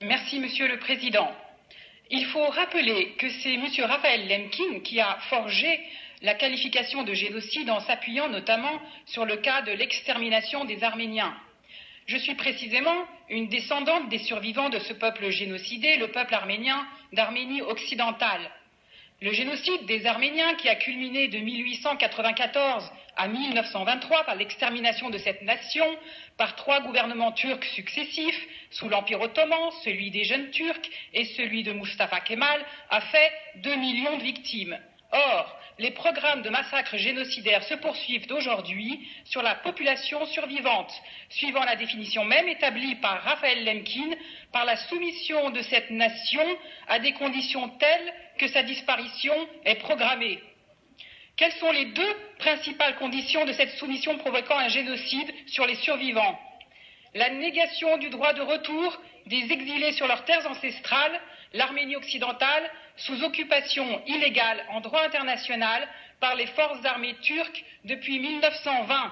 Merci, Monsieur le Président. Il faut rappeler que c'est Monsieur Raphaël Lemkin qui a forgé la qualification de génocide en s'appuyant notamment sur le cas de l'extermination des Arméniens. Je suis précisément une descendante des survivants de ce peuple génocidé, le peuple arménien d'Arménie occidentale. Le génocide des Arméniens, qui a culminé de 1894 à 1923 par l'extermination de cette nation par 3 gouvernements turcs successifs sous l'Empire ottoman, celui des jeunes Turcs et celui de Mustafa Kemal, a fait 2 millions de victimes. Or, les programmes de massacres génocidaires se poursuivent aujourd'hui sur la population survivante, suivant la définition même établie par Raphaël Lemkin, par la soumission de cette nation à des conditions telles que sa disparition est programmée. Quelles sont les 2 principales conditions de cette soumission provoquant un génocide sur les survivants? La négation du droit de retour des exilés sur leurs terres ancestrales, l'Arménie occidentale, sous occupation illégale en droit international par les forces armées turques depuis 1920,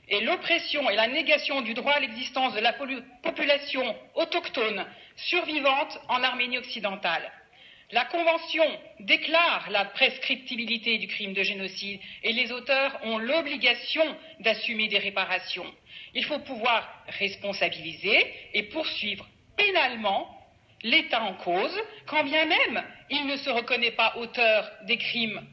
et l'oppression et la négation du droit à l'existence de la population autochtone survivante en Arménie occidentale. La Convention déclare la prescriptibilité du crime de génocide et les auteurs ont l'obligation d'assumer des réparations. Il faut pouvoir responsabiliser et poursuivre pénalement l'État en cause, quand bien même il ne se reconnaît pas auteur des crimes.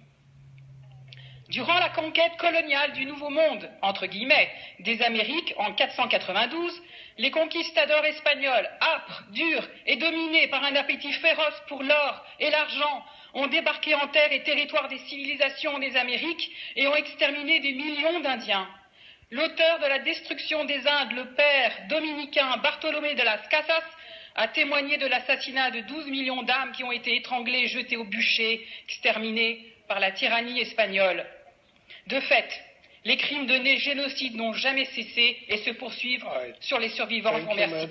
Durant la conquête coloniale du Nouveau Monde, entre guillemets, des Amériques en 492, les conquistadors espagnols, âpres, durs et dominés par un appétit féroce pour l'or et l'argent, ont débarqué en terre et territoire des civilisations des Amériques et ont exterminé des millions d'Indiens. L'auteur de la destruction des Indes, le père dominicain Bartolomé de las Casas, a témoigné de l'assassinat de 12 millions d'âmes qui ont été étranglées, jetées au bûcher, exterminées par la tyrannie espagnole. De fait, les crimes de génocide n'ont jamais cessé et se poursuivent sur les survivants. Je vous remercie.